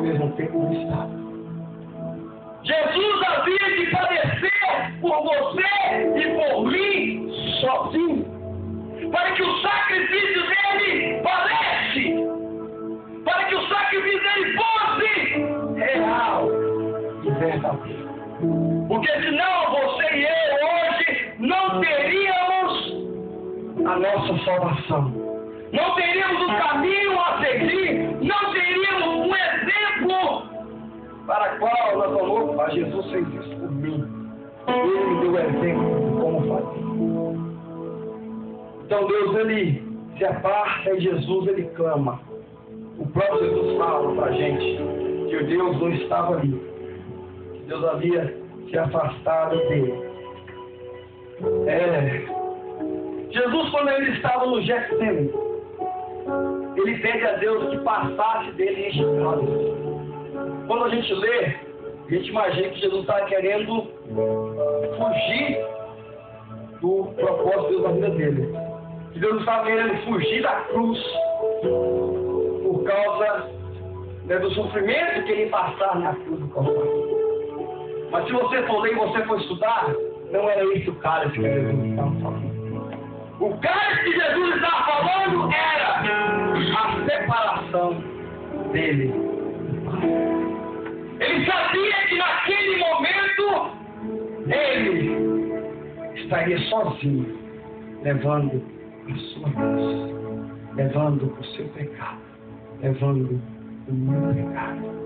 mesmo tempo não estava. Jesus havia de padecer por você e por mim sozinho, para que o sacrifício dele valesse, para que o sacrifício dele fosse real e verdadeiro. Porque senão você e eu hoje não teríamos a nossa salvação, não teríamos o caminho a seguir, não teríamos um exemplo para o qual nós falamos, ah, Jesus fez isso por mim, ele me deu o exemplo de como fazer. Então Deus, ele se aparta e Jesus, ele clama. O próprio Jesus fala para a gente que Deus não estava ali, que Deus havia se afastado dele. Jesus, quando ele estava no Getsemane, ele pede a Deus que passasse dele em enxacadas. Quando a gente lê, a gente imagina que Jesus estava querendo fugir do propósito de Deus na vida dele. Que Deus estava querendo fugir da cruz por causa do sofrimento que ele ia passar na cruz do Calvário. Mas se você for ler e você for estudar, não era esse o cálice que Jesus estava falando. O cálice que Jesus estava falando era a separação dele. Ele sabia que naquele momento ele estaria sozinho, levando a sua cruz, levando o seu pecado, levando o meu pecado.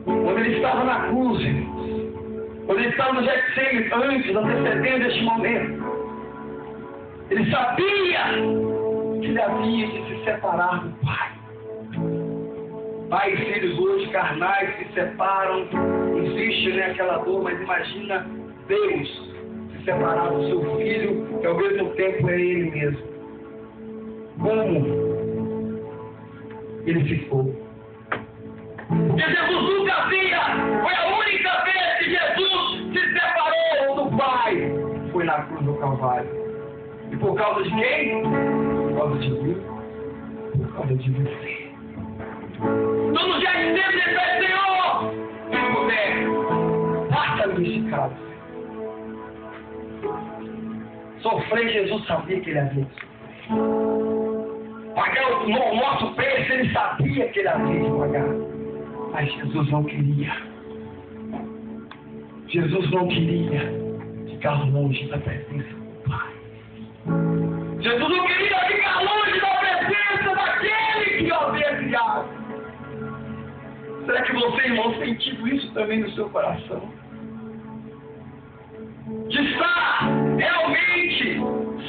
Quando ele estava na cruz, quando ele estava no Getsemane, antes, antecedendo este momento, ele sabia que ele havia de se separar do Pai. Pai e filhos hoje carnais se separam, existe aquela dor, mas imagina Deus se separar do seu filho, que ao mesmo tempo é ele mesmo. Como ele ficou? Porque Jesus nunca havia, foi a única vez que Jesus se separou do Pai, foi na cruz do Calvário. E por causa de quem? Por causa de mim, por causa de você. Então no dia de sempre ele vai, Senhor, se puder, passa-me esse cálice. Sofrer, Jesus sabia que ele havia de sofrer. Pagar o nosso preço, ele sabia que ele havia de pagar. Mas Jesus não queria. Jesus não queria ficar longe da presença do Pai. Jesus não queria ficar longe da presença daquele que o havia criado. Será que você, irmão, tem tido isso também no seu coração? De estar realmente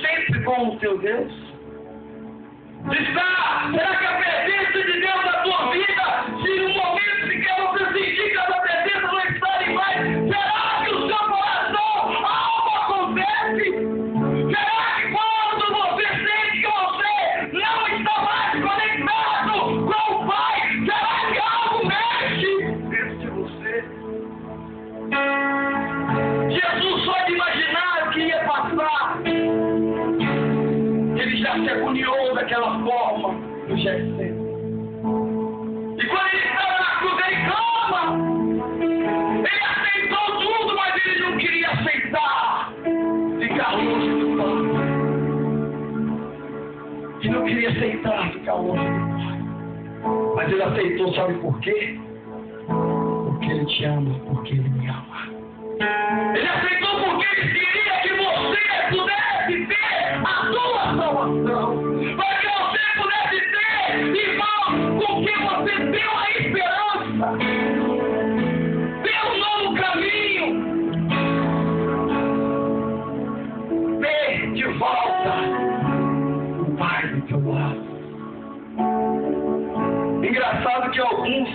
sempre com o teu Deus? De estar, será que a presença de Deus na tua vida, se no momento sequer você sentir que essa presença não está em mais, será que o seu coração, algo acontece? Será que quando você sente que você não está mais conectado com o Pai, será que algo mexe dentro de você? Jesus só de imaginar o que ia passar, ele já se agoniou daquela forma no Getsemane. E quando ele estava na cruz, ele clama. Ele aceitou tudo, mas ele não queria aceitar ficar longe do Pai. Ele não queria aceitar ficar longe do Pai. Mas ele aceitou, sabe por quê? Porque ele te ama, porque ele me ama. Ele aceitou porque ele queria que você pudesse ter a sua salvação. Para que você pudesse ter, irmão, com que você deu a esperança. Deu um novo caminho. Ter de volta o Pai do teu lado. Engraçado que alguns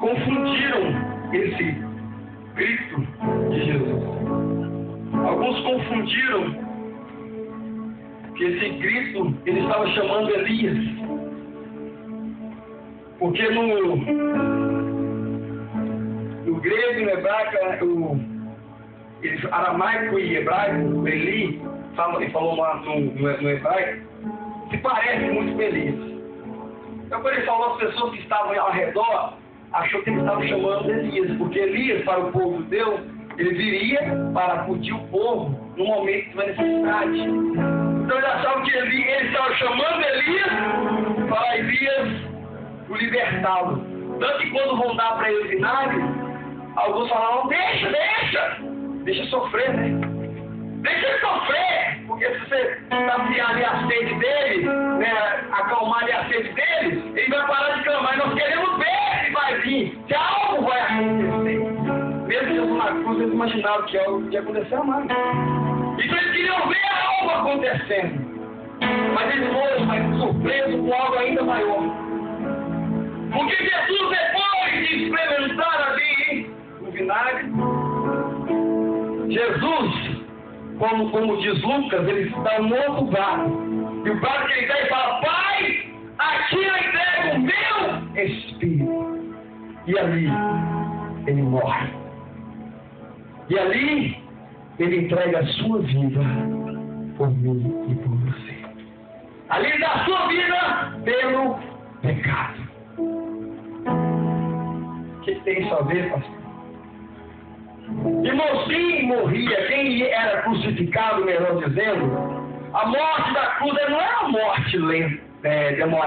confundiram esse grito de Jesus. Alguns confundiram que esse grito ele estava chamando Elias, porque no grego, no hebraico, aramaico e hebraico, Eli, ele falou lá no hebraico, se parece muito com Elias. Então, quando ele falou, as pessoas que estavam ao redor achou que ele estava chamando Elias, porque Elias, para o povo judeu, ele viria para acudir o povo no momento de uma necessidade. Então eles achavam que ele estava chamando Elias para Elias o libertá-lo. Tanto que quando vão dar para ele o vinagre, alguns falavam, deixa sofrer, né? Deixa ele sofrer, porque se você saciar ali a sede dele, né, acalmar ali a sede dele, ele vai parar de clamar. E nós queremos ver se vai vir, se algo vai acontecer. Mesmo Jesus na cruz, eles imaginavam que algo podia acontecer a mais. Então eles queriam ver algo acontecendo. Mas eles foram mais surpresos com algo ainda maior. Porque Jesus, depois de experimentar ali o vinagre, Jesus, como diz Lucas, ele está no outro barco. E o barco que ele está e fala, Pai, aqui eu entrego o meu espírito. E ali ele morre. E ali ele entrega a sua vida por mim e por você. Ali ele dá a sua vida pelo pecado. O que tem isso a ver, pastor? Irmãos, quem morria, quem era crucificado, melhor dizendo, a morte da cruz não era uma morte lenta,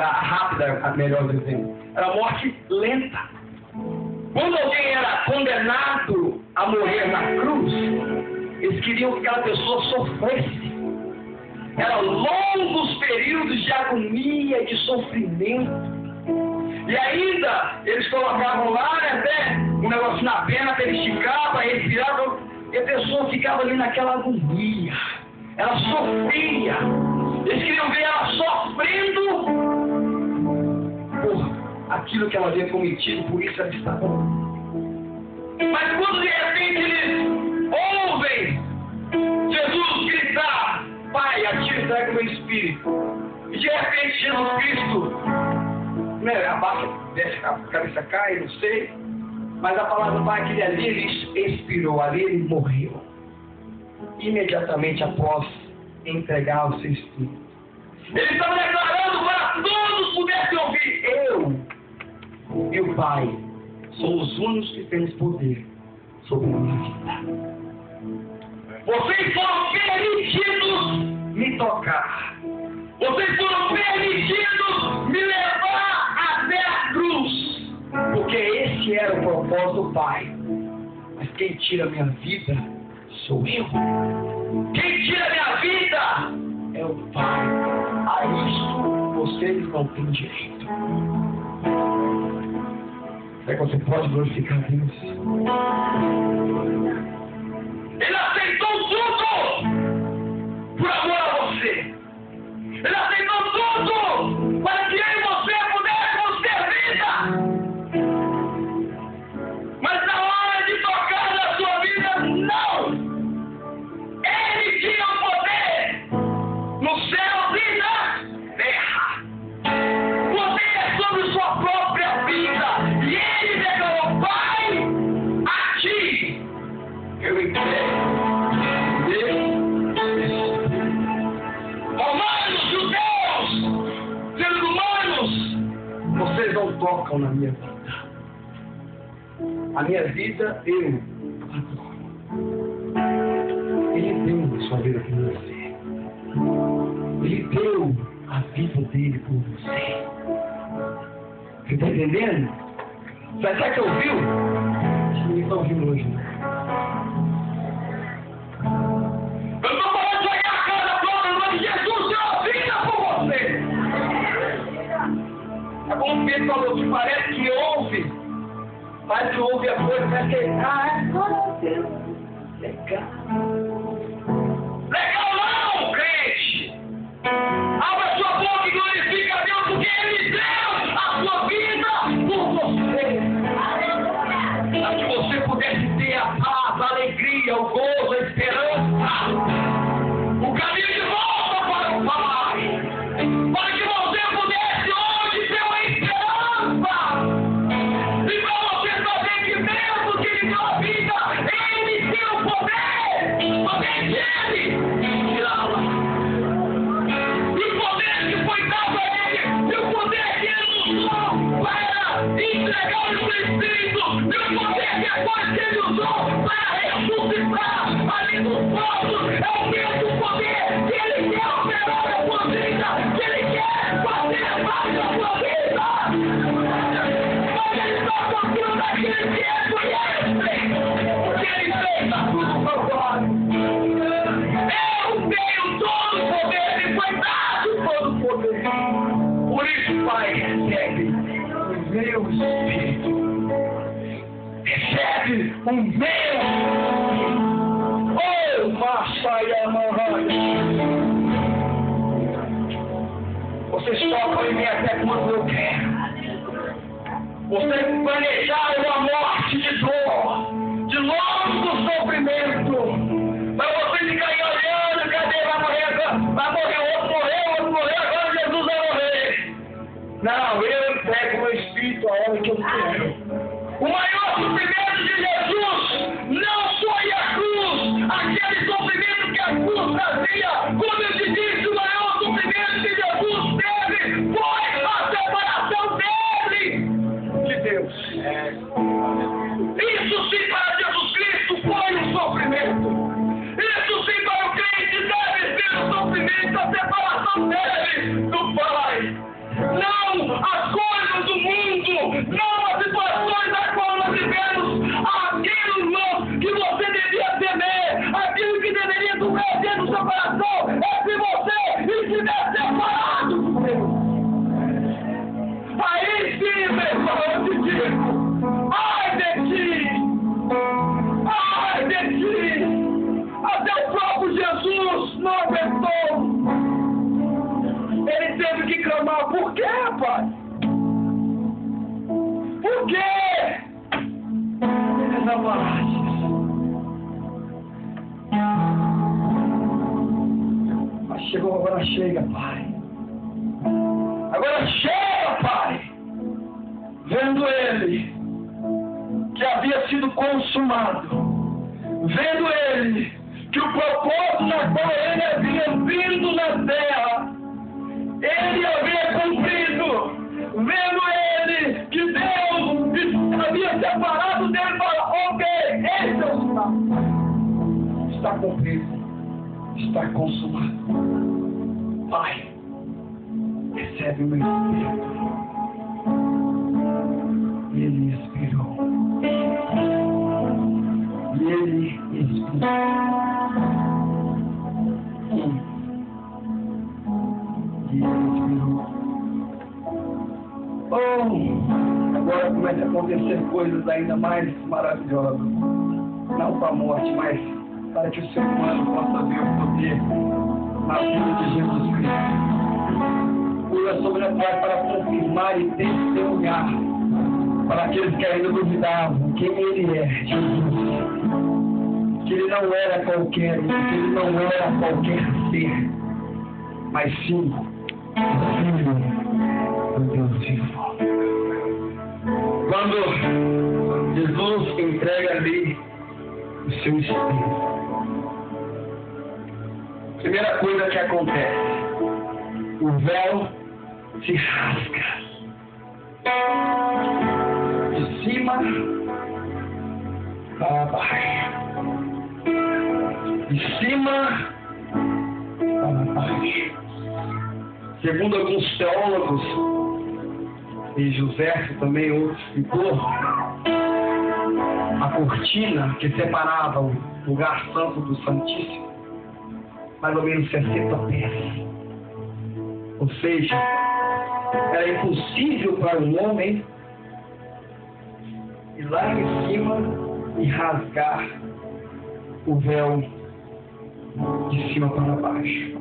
rápida, melhor dizendo, era uma morte lenta. Quando alguém era condenado a morrer na cruz, eles queriam que aquela pessoa sofresse. Eram longos períodos de agonia, de sofrimento. E ainda, eles colocavam lá, né, até um negócio na perna, que ele esticava, respirava, e a pessoa ficava ali naquela agonia. Ela sofria. Eles queriam ver ela sofrendo por aquilo que ela havia cometido, por isso ela estava. Mas quando de repente eles ouvem Jesus gritar, Pai, a ti entrego o meu espírito. E de repente Jesus Cristo, né, abaixa, desce, a cabeça cai, não sei. Mas a palavra Pai, que ali ele expirou, ali ele morreu. Imediatamente após entregar o seu espírito. Ele estava declarando para todos pudessem ouvir. Eu e o Pai somos os únicos que temos poder sobre a minha vida. Vocês foram permitidos me tocar. Vocês foram permitidos me levar até a cruz. Porque esse era o propósito do Pai. Mas quem tira a minha vida sou eu. Quem tira a minha vida é o Pai. A isso vocês não têm direito. Será que você pode glorificar a Deus? Ele aceitou tudo por amor a você. Ele aceitou tudo para que eu e você pudéssemos ter vida. Mas na hora de tocar na sua vida, não. Ele tinha o poder no céu e na terra. Poder sobre sua própria vida. E ele declarou, Pai, a ti eu entrego. Vocês não tocam na minha vida. A minha vida eu adoro. Ele deu a sua vida por você. Ele deu a vida dele por você. Você está entendendo? Será que ouviu? Ninguém está ouvindo hoje. Eu estou falando de jogar a cara toda em nome de Jesus, deu a vida por você. É como o Pedro falou, que parece que ouve, mas que ouve a coisa, parece que Deus, legal. Legal não, crente! Abra sua boca e glorifica a Deus, porque Ele deu a sua vida por você. Para que você pudesse ter a paz, a alegria, o gozo, a esperança, o caminho de volta para o Pai. Para que você pudesse hoje ter uma esperança. E para você saber que mesmo que Ele deu a vida, Ele tem o poder. Somente Ele. Espírito e o poder depois que ele usou para ressuscitar ali no fogo é o mesmo poder que ele quer operar na sua vida, que ele quer fazer parte da sua vida. Mas ele está tocando naquele que é conhece o que ele fez na cruz do Calvário. Eu tenho todo o poder e foi dado todo o poder. Por isso, Pai, recebe o meu Espírito. Recebe o meu Espírito. Oh, Machaia Mahaya. Vocês tocam em mim até quando eu quero. Vocês planejaram a morte de dor, de longe do sofrimento. Mas você fica aí olhando, cadê? Vai morrer, outro morreu, agora Jesus vai morrer. Não, eu pego o meu Espírito a hora que eu quero. O maior sofrimento de Jesus não foi a cruz, aquele sofrimento que a cruz trazia. Como eu te disse, o maior sofrimento que Jesus teve foi a separação dele de Deus. Isso sim para Jesus Cristo foi um sofrimento. Isso sim para o crente deve ser um sofrimento, a separação dele do Pai. Não as coisas do mundo, não as situações das quais nós vivemos, aquilo que você devia temer, aquilo que deveria doer dentro do seu coração, é se você estiver separado de Deus. Aí sim, meu irmão, eu te digo, ai de ti, até o próprio Jesus não aguentou. Ele teve que clamar, por quê, Pai? Por quê? Desamparaste. Mas chegou, agora chega, Pai. Agora chega, Pai. Vendo ele, que havia sido consumado. Vendo ele, que o propósito na qual ele havia vindo na terra, ele havia cumprido. Vendo ele que Deus havia separado dele para ok, esse é o sinal. Está cumprido. Está consumado. Pai, recebe o meu Espírito. E ele expirou. E ele expirou. E ele expirou. Oh, agora começa a acontecer coisas ainda mais maravilhosas. Não para a morte, mas para que o ser humano possa ver o poder na vida de Jesus Cristo. Cura sobrenatural para confirmar e testemunhar para aqueles que ainda duvidavam quem ele é, Jesus. Que ele não era qualquer um, que ele não era qualquer ser, mas sim o Filho do Deus vivo. Quando Jesus entrega ali o seu Espírito, primeira coisa que acontece, o véu se rasga de cima para baixo, de cima para baixo. Segundo alguns teólogos, e José, também outro escritor, a cortina que separava o lugar santo do Santíssimo, mais ou menos 60 pés. Ou seja, era impossível para um homem ir lá em cima e rasgar o véu de cima para baixo.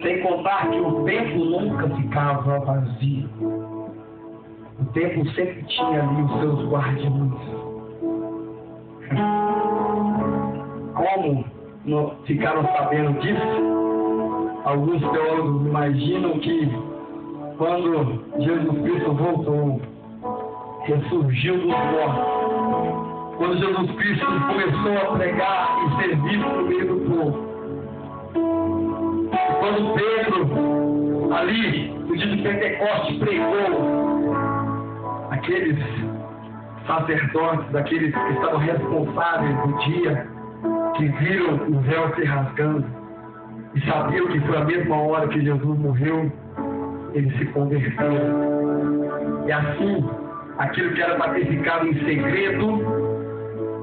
Sem contar que o templo nunca ficava vazio. O templo sempre tinha ali os seus guardiões. Como não ficaram sabendo disso? Alguns teólogos imaginam que quando Jesus Cristo voltou, ressurgiu dos mortos, quando Jesus Cristo começou a pregar e servir no meio do povo, quando Pedro, ali, no dia de Pentecostes, pregou, aqueles sacerdotes, daqueles que estavam responsáveis no dia, que viram o véu se rasgando e sabiam que foi a mesma hora que Jesus morreu, eles se converteram. E assim, aquilo que era sacrificado em segredo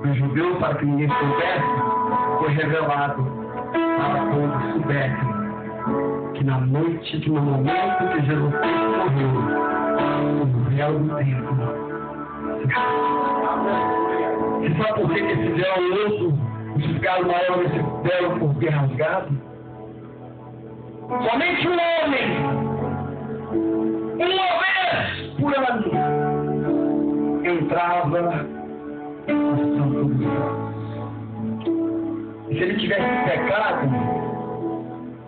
dos judeus para que ninguém soubesse, foi revelado para todos soubessem que na noite, que no momento que Jesus Cristo morreu, o véu do templo. Você sabe por que esse véu é outro? O significado maior desse véu por ter rasgado? Somente um homem, uma vez por ano, entrava no Santo dos Santos. E se ele tivesse pecado,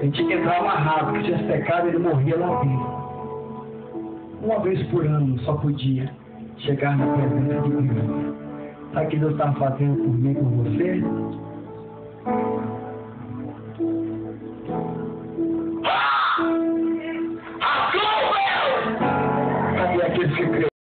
ele tinha que entrar amarrado, porque se tivesse pecado, ele morria lá dentro. Uma vez por ano só podia chegar na presença de Deus. Sabe o que Deus estava fazendo por mim e por você?